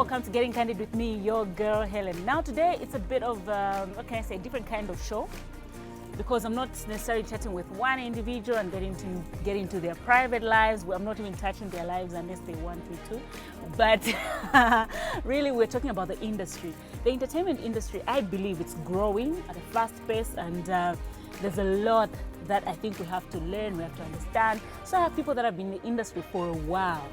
welcome to Getting Candid with me, your girl Helen. Now today it's a bit of, what can I say, different kind of show, because I'm not necessarily chatting with one individual and get into their private lives. I'm not even touching their lives unless they want me to. But really we're talking about the industry. The entertainment industry, I believe it's growing at a fast pace, and there's a lot that I think we have to learn, we have to understand. So I have people that have been in the industry for a while,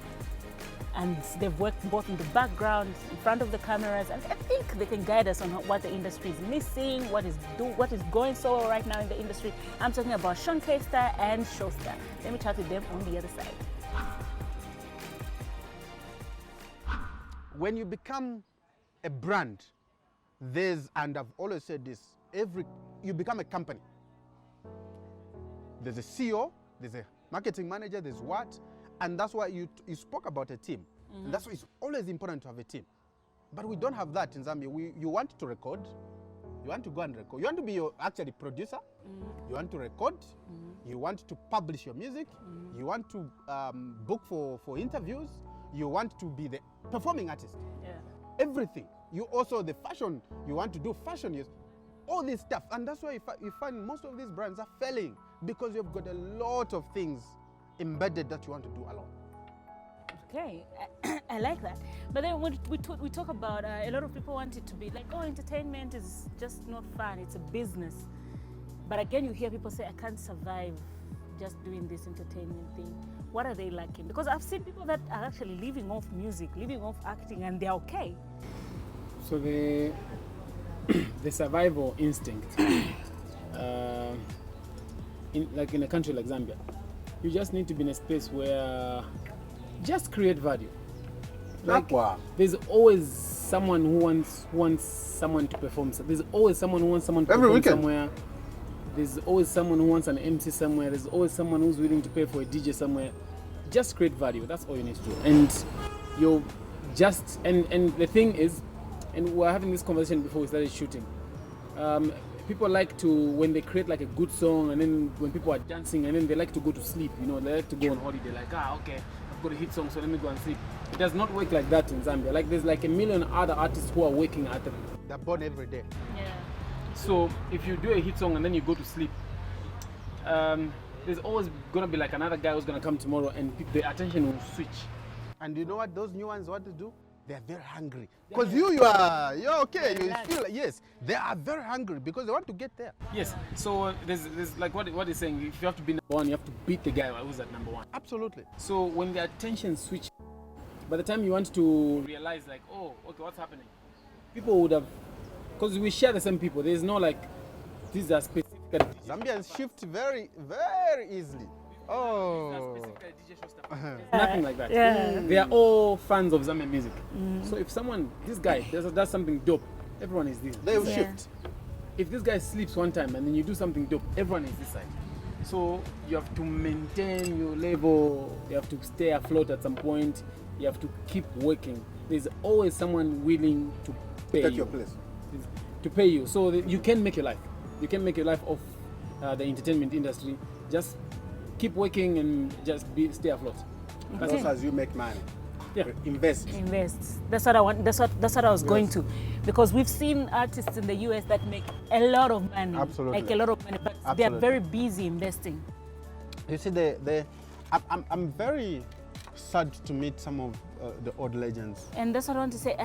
and they've worked both in the background, in front of the cameras, and I think they can guide us on what the industry is missing, what is going so well right now in the industry. I'm talking about Shawn, Kaystar, and Showstar. Let me chat with them on the other side. When you become a brand, and I've always said this, you become a company. There's a CEO, there's a marketing manager, there's what, and that's why you spoke about a team. Mm-hmm. And that's why it's always important to have a team. But we don't have that in Zambia. You want to record, you want to go and record, you want to be your actually producer, you want to record, you want to publish your music, you want to book for interviews, you want to be the performing artist. Yeah. Everything. You also, the fashion, you want to do fashion, all this stuff. And that's why you find most of these brands are failing, because you've got a lot of things embedded that you want to do alone. Okay, I like that. But then when we talk about, a lot of people want it to be like, oh, entertainment is just not fun, it's a business. But again, you hear people say, I can't survive just doing this entertainment thing. What are they lacking? Because I've seen people that are actually living off music, living off acting, and they're okay. So the survival instinct, in a country like Zambia, you just need to be in a space where just create value. Like, there's always someone who wants someone to perform. There's always someone who wants someone to perform somewhere. There's always someone who wants an MC somewhere. There's always someone who's willing to pay for a DJ somewhere. Just create value. That's all you need to do. And you're just, and the thing is, and we were having this conversation before we started shooting. People like to, when they create like a good song, and then when people are dancing, and then they like to go to sleep, they like to go on holiday, like, okay, I've got a hit song, so let me go and sleep. It does not work like that in Zambia. Like, there's like a million other artists who are working at them. They're born every day. Yeah. So if you do a hit song and then you go to sleep, there's always gonna be like another guy who's gonna come tomorrow, and the attention will switch. And you know what those new ones want to do? They're very hungry. Because you're okay, you feel like, yes, they are very hungry because they want to get there. Yes, so there's like what he's saying, if you have to be number one, you have to beat the guy who's at number one. Absolutely. So when the attention switch, by the time you want to realize like, oh, okay, what's happening? People would have, because we share the same people, there's no like, these are specific. Zambians shift very, very easily. Oh. Nothing like that. Yeah. They are all fans of Zambian music. So if this guy does something dope, everyone is this. They will shift. If this guy sleeps one time and then you do something dope, everyone is this side. So you have to maintain your level, you have to stay afloat at some point, you have to keep working. There's always someone willing to pay take you. Your place. To pay you. So that you can make your life. You can make your life off the entertainment industry. Just keep working and just stay afloat. Okay. That's as you make money. Yeah. Invest. That's what I want. That's what I was going to, because we've seen artists in the US that make a lot of money. Absolutely. Like a lot of money, but they are very busy investing. You see, I'm very sad to meet some of the old legends. And that's what I want to say.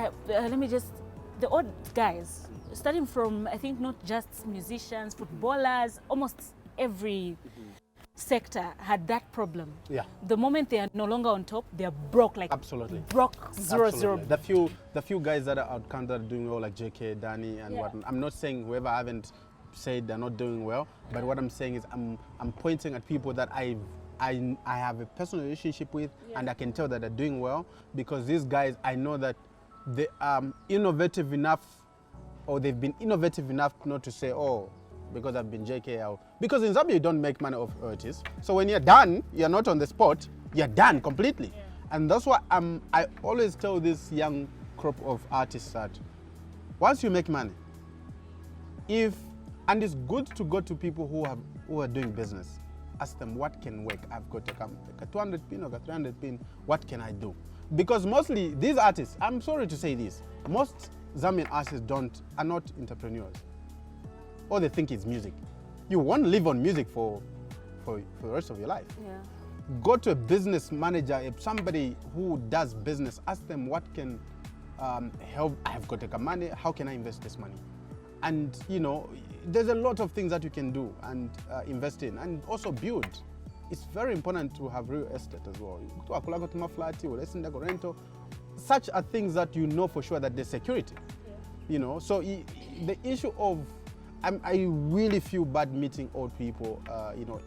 The old guys, starting from, I think, not just musicians, footballers, almost every sector had that problem. Yeah. The moment they are no longer on top, they are broke, like absolutely broke, zero. The few guys that are out country are doing well, like JK, Danny, and whatnot. I'm not saying whoever I haven't said they're not doing well, but what I'm saying is I'm pointing at people that I have a personal relationship with, and I can tell that they're doing well, because these guys, I know that they are innovative enough, or they've been innovative enough not to say, oh, because I've been JK out. Because in Zambia, you don't make money off artists. So when you're done, you're not on the spot, you're done completely. Yeah. And that's why I always tell this young crop of artists that once you make money, and it's good to go to people who are doing business. ask them what can work. I've got a 200 pin or a 300 pin. What can I do? Because mostly these artists, I'm sorry to say this, most Zambian artists are not entrepreneurs. All they think is music. You won't live on music for the rest of your life. Yeah. Go to a business manager, somebody who does business, ask them what can help. I've got a money, how can I invest this money? And you know, there's a lot of things that you can do and invest in, and also build. It's very important to have real estate as well. Such are things that you know for sure that there's security. Yeah. You know, so the issue of, I really feel bad meeting old people, you know,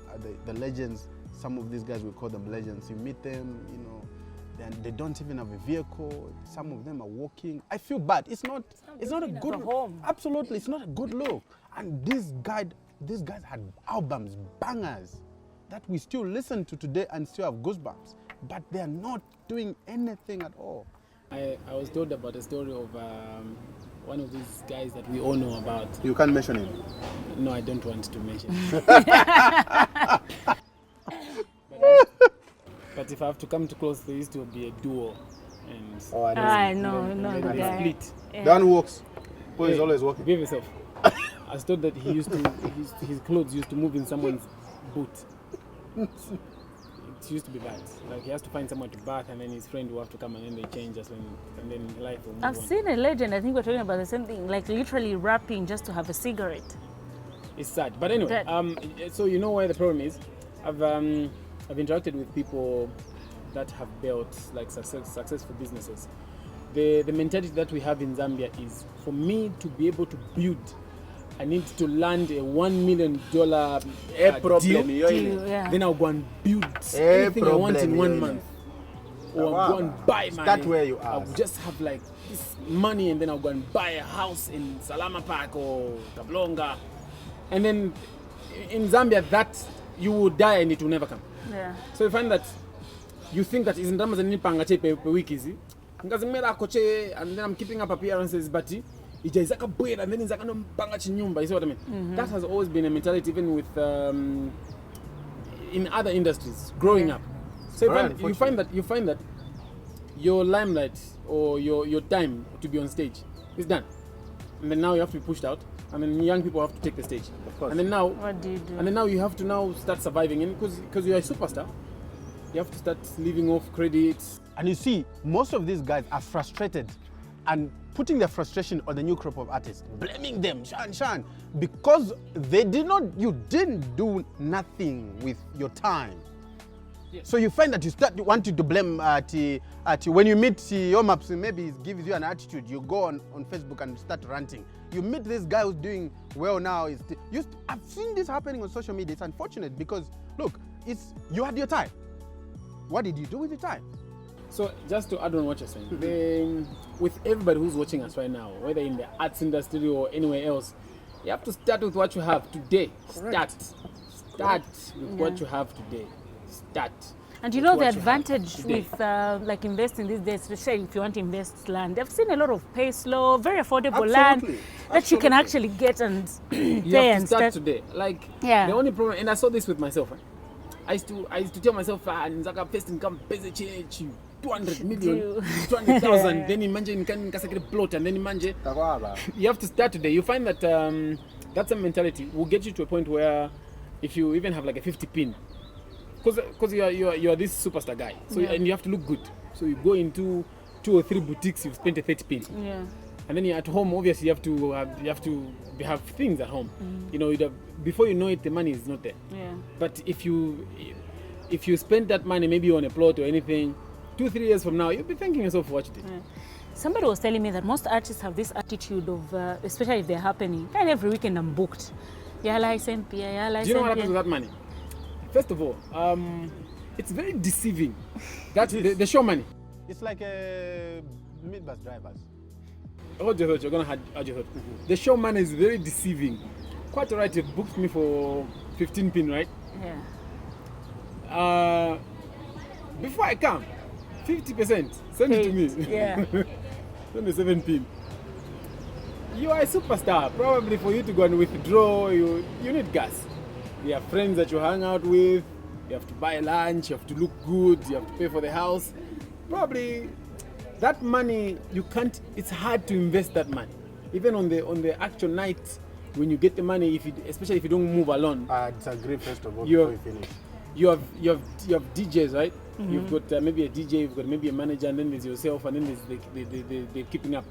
the legends. Some of these guys, we call them legends. You meet them, you know, and they don't even have a vehicle. Some of them are walking. I feel bad. It's not a good home. Absolutely, it's not a good look. And these guys had albums, bangers, that we still listen to today and still have goosebumps. But they are not doing anything at all. I was told about a story of one of these guys that we all know about. You can't mention him. No, I don't want to mention him. But if I have to come too close, there used to be a duo. And I know the guy. Split. Yeah. The one who walks. Who is always walking. Behave yourself. I was told that his clothes used to move in someone's boot. It used to be bad. Like he has to find someone to bath, and then his friend will have to come, and then they change us, and then life will move I've seen a legend. I think we're talking about the same thing. Like literally rapping just to have a cigarette. It's sad, but anyway. So you know where the problem is. I've interacted with people that have built like successful businesses. The mentality that we have in Zambia is, for me to be able to build, I need to land a $1 million deal. Yeah. Then I'll go and build anything I want in 1 month. Or I'll go and buy my... Start where you are. I'll just have like this money, and then I'll go and buy a house in Salama Park or Kablonga. And then in Zambia, that you will die and it will never come. Yeah. So you find that you think that isn't per week easy. And then I'm keeping up appearances, but and then you see what I mean? Mm-hmm. That has always been a mentality, even with in other industries growing up. So you find that your limelight or your time to be on stage is done, and then now you have to be pushed out. And then young people have to take the stage. Of course. And then now, what do you do? And then now you have to start surviving, and because you're a superstar, you have to start living off credits. And you see, most of these guys are frustrated and putting their frustration on the new crop of artists, blaming them, Shawn, because you didn't do nothing with your time. Yes. So you find that you start wanting to blame when you meet Yomaps, maybe he gives you an attitude, you go on Facebook and start ranting. You meet this guy who's doing well now. I've seen this happening on social media. It's unfortunate because, look, you had your time. What did you do with your time? So just to add on what you're saying, with everybody who's watching us right now, whether in the arts industry or anywhere else, you have to start with what you have today. Correct. Start with what you have today. Start. And you know the advantage with like investing these days, especially if you want to invest land. I've seen a lot of pay slow, very affordable land that you can actually get and you pay have to and start today. Like the only problem, and I saw this with myself. I used to tell myself, "Nzaka first income basic change 200 million, 200,000." Then imagine you can get a plot, and then imagine you have to start today. You find that that's a mentality will get you to a point where if you even have like a 50 pin. Because you are this superstar guy, so and you have to look good. So you go into 2 or 3 boutiques, you've spent a 30 pin. Yeah. And then you're at home. Obviously, you have to have things at home. Mm. You know, before you know it, the money is not there. Yeah. But if you spend that money maybe on a plot or anything, 2-3 years from now, you'll be thanking yourself for what you did. Yeah. Somebody was telling me that most artists have this attitude of, especially if they're happening, and every weekend I'm booked. Yeah, license, Do you know what happens with that money? First of all, it's very deceiving. That's the show money. It's like a mid-bus drivers. Hold your thought, you're going to add your thought. The show money is very deceiving. Quite alright, you booked me for 15 pin, right? Yeah. Before I come, 50%, send it to me. Yeah. Send the 7 pin. You are a superstar. Probably for you to go and withdraw, you need gas. You have friends that you hang out with. You have to buy lunch. You have to look good. You have to pay for the house. Probably that money you can't. It's hard to invest that money. Even on the actual night when you get the money, especially if you don't move alone. I disagree. First of all, before you finish. You have DJs, right? Mm-hmm. You've got maybe a DJ, you've got maybe a manager, and then there's yourself, and then there's the keeping up.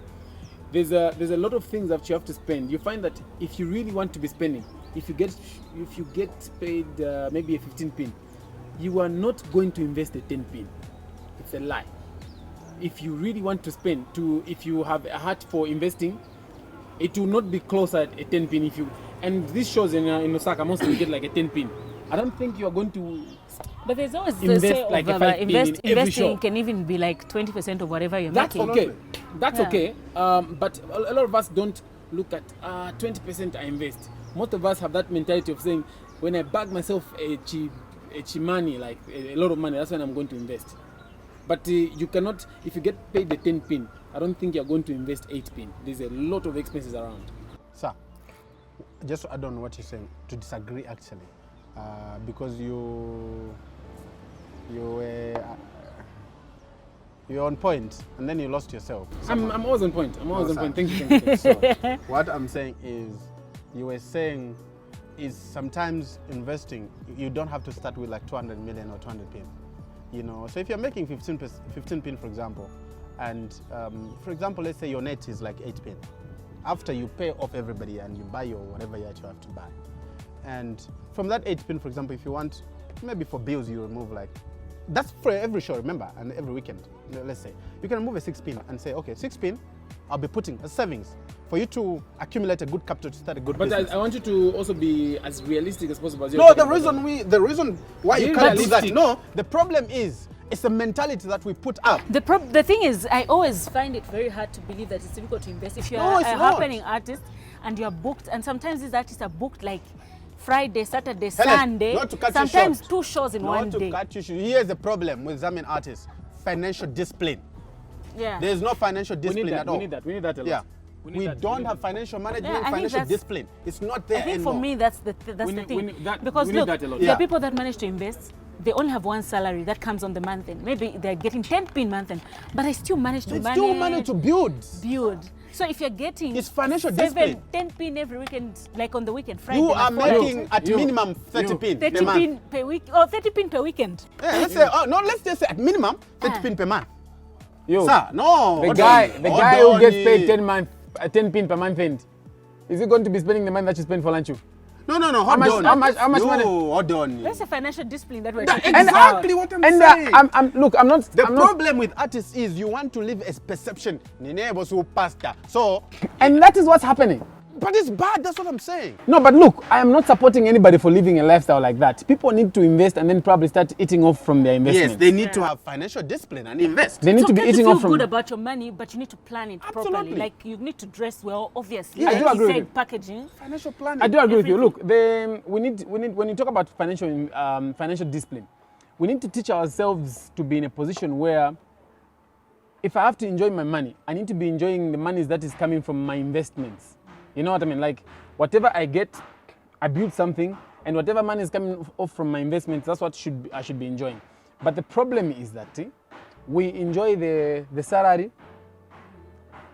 There's a lot of things that you have to spend. You find that if you really want to be spending, if you get paid maybe a 15 pin, you are not going to invest a 10 pin. It's a lie. If you really want to spend, if you have a heart for investing, it will not be closer at a 10 pin. And these shows in Osaka mostly get like a 10 pin. I don't think you are going to. But there's always invest the say like of investing can even be like 20% of whatever you're making. Okay. That's okay. But a lot of us don't look at 20% I invest. Most of us have that mentality of saying, when I bag myself a money, like a lot of money, that's when I'm going to invest. But you cannot, if you get paid the 10 pin, I don't think you're going to invest 8 pin. There's a lot of expenses around. Sir, just to add on what you're saying, to disagree actually. Because you're on point and then you lost yourself. I'm always on point. I'm always on point. Thank you. So what I'm saying is, you were saying is sometimes investing, you don't have to start with like 200 million or 200 pin. You know, so if you're making 15 pin, for example, and for example, let's say your net is like 8 pin. After you pay off everybody and you buy your whatever you have to buy. And from that 8 pin, for example, if you want, maybe for bills, you remove like, that's for every show, remember, and every weekend, let's say. You can remove a 6 pin and say, okay, 6 pin, I'll be putting as savings for you to accumulate a good capital to start a good business. But I want you to also be as realistic as possible. No, the reason why you can't do that, no, the problem is, it's the mentality that we put up. The thing is, I always find it very hard to believe that it's difficult to invest. If you're a happening artist and you're booked, and sometimes these artists are booked like Friday, Saturday, Sunday, sometimes 2 shows in one day. Here's the problem with Zambian artists: financial discipline. Yeah. There's no financial discipline at all. We need that a lot. Yeah. We don't have financial management, financial discipline. It's not there anymore. I think for me, that's the thing. Because look, there are people that manage to invest. They only have one salary that comes on the month end. Maybe they're getting 10 pin month end, but I still manage to manage to build. So if you're getting it's financial discipline. 10 pin every weekend, like on the weekend, Friday. You are making at minimum 30 pin 30 per month. pin per week, or 30 pin per weekend. Yeah, let's just say at minimum 30 pin per month. Yo, sir, no. The guy who gets paid 10 pin per month end, is he going to be spending the money that you spend for lunch? No. How much money? Hold on. That's a financial discipline that we're talking exactly what I'm saying. I'm not. The problem with artists is you want to live a perception. So, and that is what's happening. But it's bad, that's what I'm saying. No, but look, I am not supporting anybody for living a lifestyle like that. People need to invest and then probably start eating off from their investments. Yes, they need to have financial discipline and invest. They need to be eating off from. Feel good about your money, but you need to plan it properly. Like you need to dress well, obviously. Yeah, I do agree with you. Packaging, financial planning. I do agree with you. Look, we need when you talk about financial discipline, we need to teach ourselves to be in a position where, if I have to enjoy my money, I need to be enjoying the money that is coming from my investments. You know what I mean? Like, whatever I get, I build something, and whatever money is coming off from my investments, that's what I should be enjoying. But the problem is that we enjoy the salary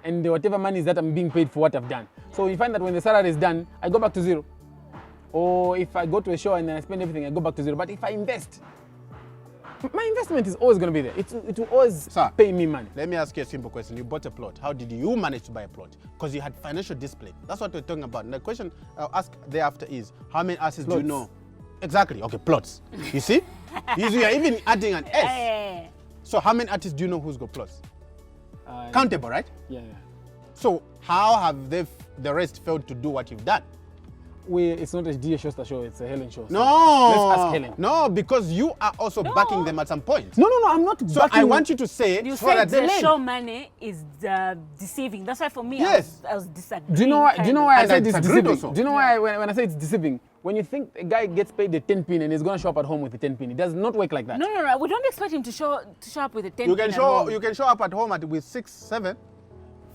and whatever money is that I'm being paid for what I've done. So you find that when the salary is done, I go back to zero. Or if I go to a show and I spend everything, I go back to zero. But if I invest, my investment is always going to be there. It will always pay me money. Let me ask you a simple question. You bought a plot. How did you manage to buy a plot? Because you had financial discipline. That's what we're talking about. And the question I'll ask thereafter is, how many artists do you know? Exactly. Okay, plots. You see? You are even adding an S. So how many artists do you know who's got plots? Countable, right? Yeah. So how have the rest failed to do what you've done? It's not a Deejay Showstar show, it's a Hellen show. So no. Let's ask Hellen. No, because you are also backing them at some point. No, I'm not so backing. I want you to say you said the show money is deceiving. That's why for me, yes. I was disagreeing. Do you know why I said it's deceiving? Also. Do you know why when I say it's deceiving? When you think a guy gets paid the 10 pin and he's going to show up at home with the 10 pin, it does not work like that. No. We don't expect him to show up with the 10 you pin. You can show up at home with 6, 7.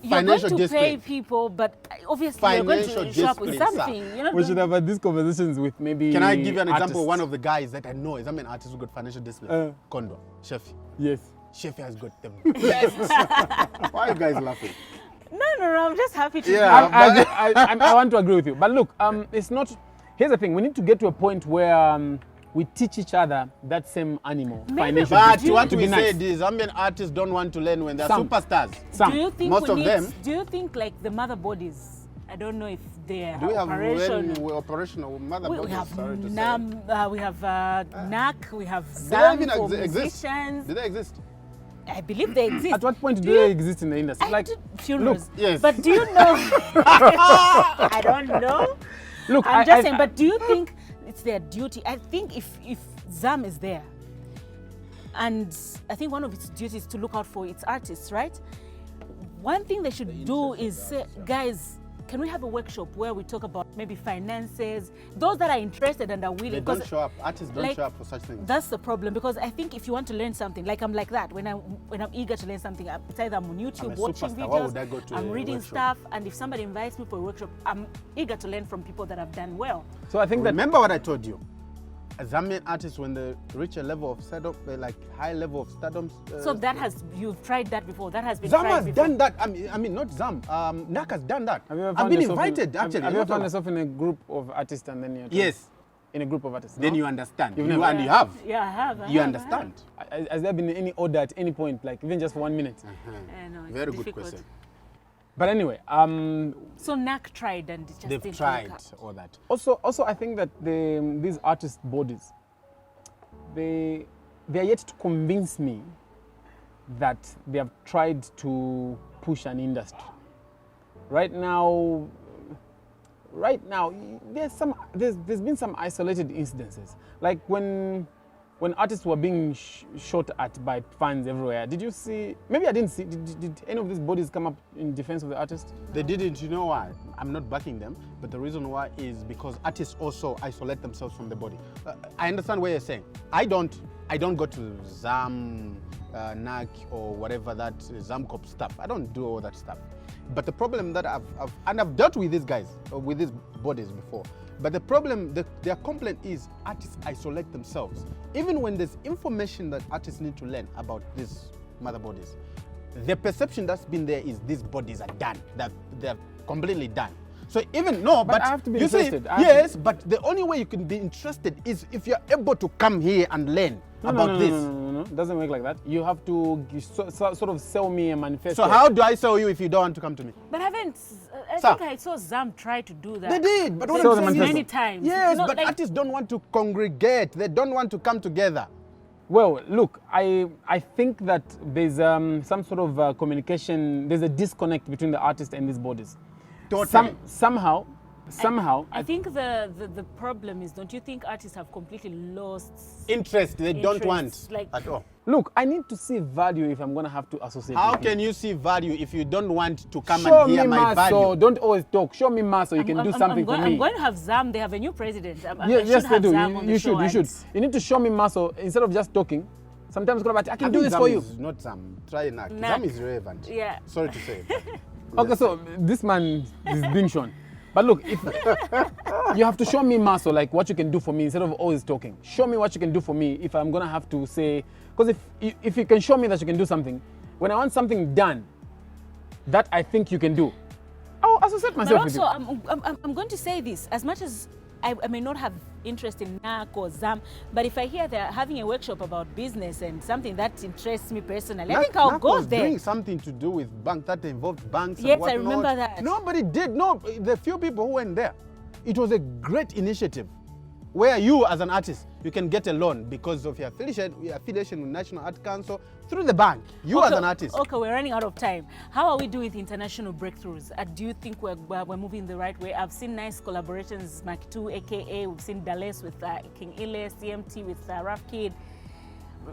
You're going to pay discipline. people, but obviously you're going Financial to show up with discipline, sir. something. You're not We going- should have had these conversations with maybe. Can I give you an example? artists. One of the guys that I know is an artist who got financial discipline. Kondo, Shefi. Yes. Shefi has got the best. Why are you guys laughing? No, I'm just happy to Yeah. I want to agree with you. But look, it's not. Here's the thing: we need to get to a point where we teach each other that same animal. Maybe, Financial But discipline what to we be nice. said is Zambian artists don't want to learn when they're Some. superstars. Some. Do you think Most we of need, them- Do you think like the mother bodies? I don't know if they're Do we have operational. operational mother We bodies? have Sorry to say. we have NAC, we have Do they ZAM even for exist? musicians. Do they exist? I believe they exist. At what point do you- they exist in the industry? I did funerals. yes. But do you know? I don't know. Look, I'm just saying. But do you think it's their duty? I think if ZAM is there, and I think one of its duties is to look out for its artists, right? One thing they should do is say, guys, can we have a workshop where we talk about maybe finances? Those that are interested and are willing. They don't 'cause show up. Artists don't like, show up for such things. That's the problem, because I think if you want to learn something, like I'm like that, when I'm eager to learn something, it's either I'm on YouTube I'm a watching superstar. Why videos, would I go to I'm a reading workshop? stuff, and if somebody invites me for a workshop, I'm eager to learn from people that have done well. So I think that Remember what I told you. A Zambian artist, when they reach a level of stardom, like high level of stardom. So you've tried that before. That has been Zam tried has before. done that. I mean, not Zam. NAC has done that. Have you ever I've found been yourself invited, actually. Have you ever found Not yourself in a group of artists and then you're Yes. in a group of artists? Then No? you understand. You've You never- and you have. Yeah, I have. I You have, understand. Has there been any order at any point, like even just 1 minute? I know, it's Very good difficult. question. But anyway, So NAC tried and it just They've didn't tried work out. all that. also I think that these artist bodies, they are yet to convince me that they have tried to push an industry. Right now, there's been some isolated incidences, like when artists were being shot at by fans everywhere. Did you see? Maybe I didn't see. Did any of these bodies come up in defense of the artist? They didn't. You know why? I'm not backing them, but the reason why is because artists also isolate themselves from the body. I understand what you're saying. I don't go to Zam, NAC or whatever that Zamcop stuff. I don't do all that stuff. But the problem that I've dealt with these guys, with these bodies before. But the problem, their complaint is artists isolate themselves. Even when there's information that artists need to learn about these mother bodies, the perception that's been there is these bodies are done, that they're completely done. So even, no, but I have to be you see, interested. I have yes, but the only way you can be interested is if you're able to come here and learn about this. No. It doesn't work like that. You have to sort of sell me a manifesto. So how do I sell you if you don't want to come to me? But I Sir. think I saw ZAM try to do that. They did, but what So I'm the saying is, manifesto. many times. yes, No, but like- artists don't want to congregate. They don't want to come together. Well, look, I think that there's some sort of communication. There's a disconnect between the artist and these bodies. Totally. Somehow, I think the problem is, don't you think artists have completely lost Interest they don't want Interests, like- at all. look, I need to see value if I'm gonna have to associate. How with can you see value if you don't want to come Show and me hear my muscle. value? Don't always talk. Show me muscle. You can do something for me. I'm going to have ZAM. They have a new president. I Yes, should they have do. ZAM on the You show should. and- You need to show me muscle instead of just talking. Sometimes, I can I do think this Zam for you. is not Zam. Try NAC. NAC. Zam is relevant. Yeah. Sorry to say. Okay, so this man is being shown. But look, if you have to show me muscle, like what you can do for me instead of always talking. Show me what you can do for me if I'm gonna have to say, because if you can show me that you can do something, when I want something done that I think you can do, I'll associate But myself with also, you. I'm going to say this, as much as I may not have interest in NAC or ZAM, but if I hear they're having a workshop about business and something that interests me personally, I think I'll NAC go was there. doing something to do with bank that involved banks. Yes, and I whatnot. remember that. Nobody did. No, the few people who went there, it was a great initiative, where you as an artist, you can get a loan because of your affiliation with National Art Council through the bank. You as an artist. Okay, we're running out of time. How are we doing with international breakthroughs? Do you think we're moving the right way? I've seen nice collaborations, Mark 2, aka we've seen Dales with King Ile, CMT with Rough Kid.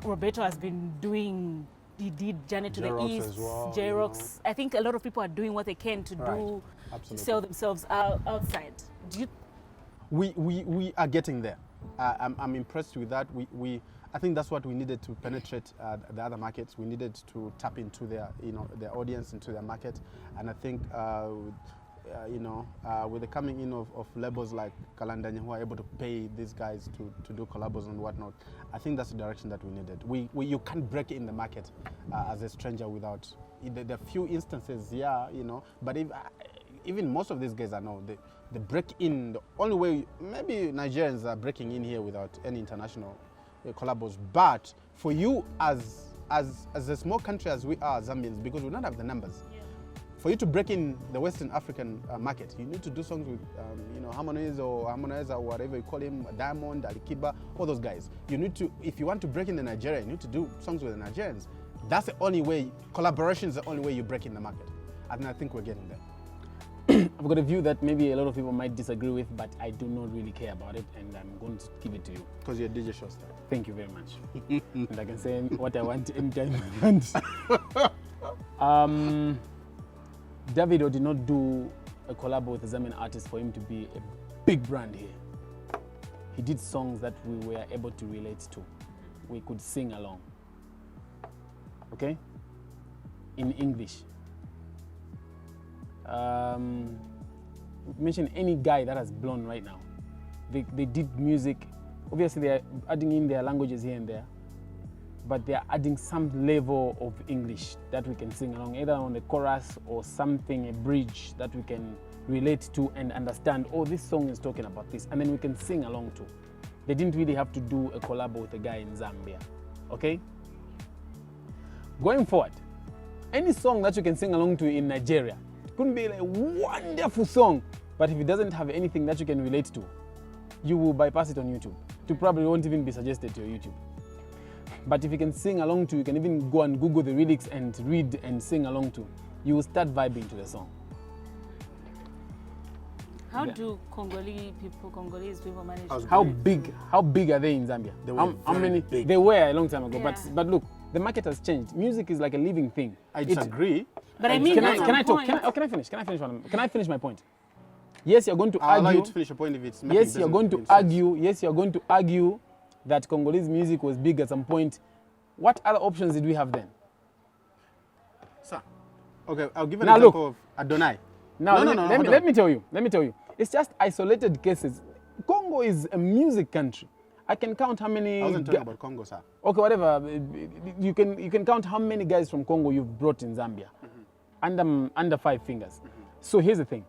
Roberto has been doing, he did Journey to J-Rocks the East, as well, J-Rocks. I think a lot of people are doing what they can to do, to Absolutely. sell themselves outside. Do you? We are getting there. I'm impressed with that. I think that's what we needed to penetrate the other markets. We needed to tap into their, their audience, into their market, and I think, with the coming in of labels like Kalandanya, who are able to pay these guys to do collabos and whatnot, I think that's the direction that we needed. You can't break in the market as a stranger without. There are few instances, but even most of these guys I know, they break in. The only way, maybe Nigerians are breaking in here without any international collabos. But for you, as a small country as we are, Zambians, because we don't have the numbers, for you to break in the Western African market, you need to do songs with, Harmonizer or whatever you call him, Diamond, Alikiba, all those guys. You need to, if you want to break in the Nigeria, you need to do songs with the Nigerians. That's the only way. Collaboration is the only way you break in the market, and I think we're getting there. I've got a view that maybe a lot of people might disagree with, but I do not really care about it, and I'm going to give it to you. Because you're DJ Showstar. Thank you very much. And I can say what I want anytime I want. Davido did not do a collab with a Zambian artist for him to be a big brand here. He did songs that we were able to relate to. We could sing along. Okay? In English. Mention any guy that has blown right now. They did music. Obviously, they are adding in their languages here and there, but they are adding some level of English that we can sing along, either on the chorus or something, a bridge that we can relate to and understand. Oh, this song is talking about this, and then we can sing along to. They didn't really have to do a collab with a guy in Zambia. Okay? Going forward, any song that you can sing along to in Nigeria, it couldn't be a wonderful song, but if it doesn't have anything that you can relate to, you will bypass it on YouTube. It probably won't even be suggested to your YouTube. But if you can sing along to, you can even go and Google the lyrics and read and sing along to, you will start vibing to the song. How do Congolese people manage? How big are they in Zambia? They were how many? big. They were a long time ago, Yeah. but look, the market has changed. Music is like a living thing. I disagree. But I mean, Can at I some talk? point- Can I finish my point? Yes, you're going to I'll allow you argue. to finish your point if it's making Yes, you're business going to sense. argue. Yes, you're going to argue that Congolese music was big at some point. What other options did we have then? Sir, okay, I'll give an Now example of Adonai. Now, No, hold on. let me tell you. It's just isolated cases. Congo is a music country. I can count how many. I wasn't talking about Congo, sir. Okay, whatever. You can count how many guys from Congo you've brought in Zambia, under 5 fingers. So here's the thing.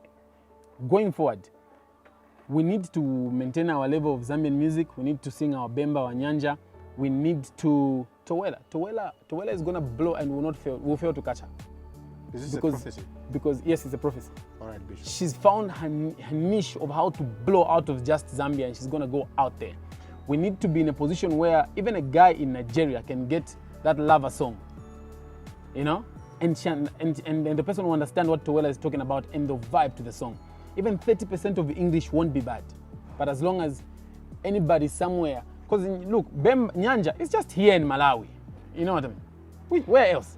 Going forward, we need to maintain our level of Zambian music. We need to sing our Bemba, our Nyanja. We need to Towela is gonna blow and will not fail. Will fail to catch her. Is this a prophecy? Because yes, it's a prophecy. All right, Bishop. She's found her niche of how to blow out of just Zambia, and she's gonna go out there. We need to be in a position where even a guy in Nigeria can get that lover song, and the person will understand what Towela is talking about and they'll vibe to the song. Even 30% of English won't be bad, but as long as anybody somewhere, because look, Nyanja is just here in Malawi. You know what I mean? Where else?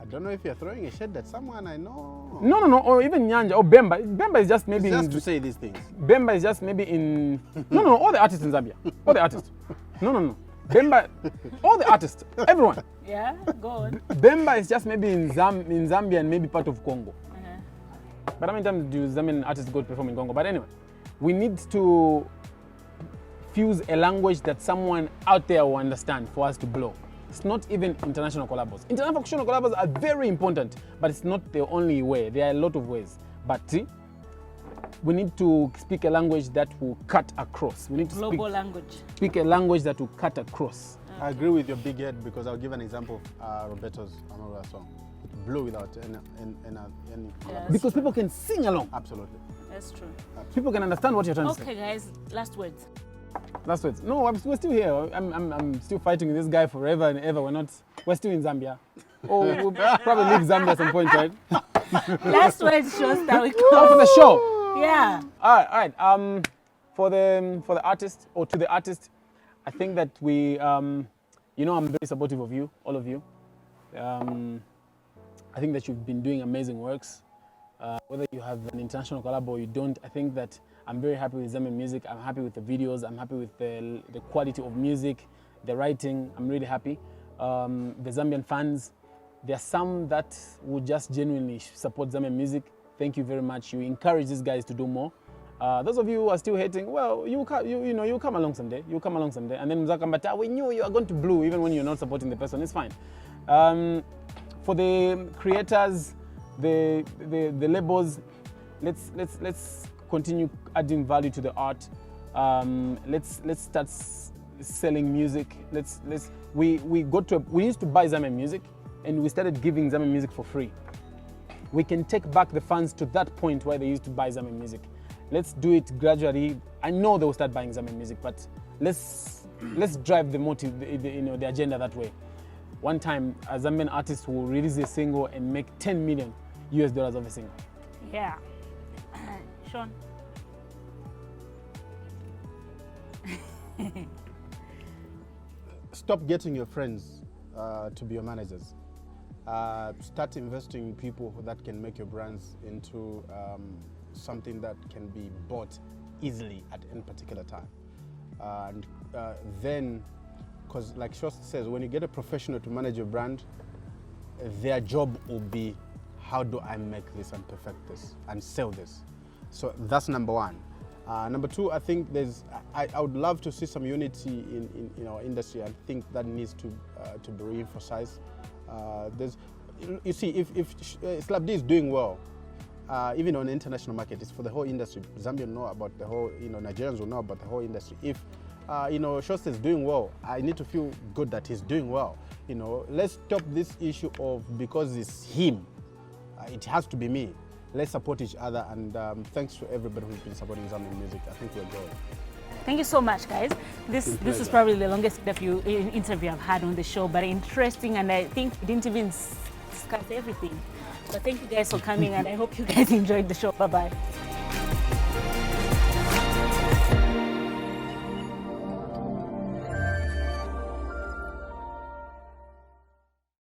I don't know if you're throwing a shade at someone I know. No, or even Nyanja or Bemba. Bemba is just maybe It's just to say these things. Bemba is just maybe in no, all the artists in Zambia. All the artists. No. Bemba, all the artists, everyone. Yeah, go on. Bemba is just maybe in Zambia and maybe part of Congo. But how many times do Zambian artists go to perform in Congo? But anyway, we need to fuse a language that someone out there will understand for us to blow. It's not even international collabos. International collabos are very important, but it's not the only way. There are a lot of ways. But see, we need to speak a language that will cut across. We need to Global language. speak a language that will cut across. I agree with your big head because I'll give an example of Roberto's Amara song. It blew without any collaboration. Because people can sing along. Absolutely. That's true. People can understand what you're trying to say. Okay, guys, last words. Last words. No, we're still here. I'm still fighting with this guy forever and ever. We're still in Zambia. Oh, we'll probably leave Zambia at some point, right? Last words, Showstar. We Oh, for the show. Yeah. All right. For the artist or to the artist, I think that we, I'm very supportive of you, all of you. I think that you've been doing amazing works. Whether you have an international collab or you don't, I think that I'm very happy with Zambian music. I'm happy with the videos. I'm happy with the quality of music. they're writing. I'm really happy. The Zambian fans, there are some that would just genuinely support Zambian music. Thank you very much. You encourage these guys to do more. Those of you who are still hating, well, you'll come along someday. You'll come along someday. And then Mzakambata, we knew you are going to blue even when you're not supporting the person. It's fine. For the creators, the labels, let's continue adding value to the art. Let's start selling music. We used to buy Zambian music, and we started giving Zambian music for free. We can take back the fans to that point where they used to buy Zambian music. Let's do it gradually. I know they will start buying Zambian music, but let's drive the motive, the agenda that way. One time, a Zambian artist will release a single and make $10 million US of a single. Yeah. Shawn? Stop getting your friends to be your managers. Start investing in people that can make your brands into something that can be bought easily at any particular time. And then, because like Shawn says, when you get a professional to manage your brand, their job will be, how do I make this and perfect this and sell this? So that's number one. Number two, I think I would love to see some unity in our industry. I think that needs to be re-emphasized. You see, if Slap D is doing well, even on the international market, it's for the whole industry. Zambians know about the whole, Nigerians will know about the whole industry. If Showstar is doing well, I need to feel good that he's doing well. Let's stop this issue of because it's him, it has to be me. Let's support each other, and thanks to everybody who's been supporting Zambian music. I think we're good. Thank you so much, guys. This is probably the longest interview I've had on the show, but interesting, and I think we didn't even discuss everything. But thank you guys for coming, and I hope you guys enjoyed the show. Bye-bye.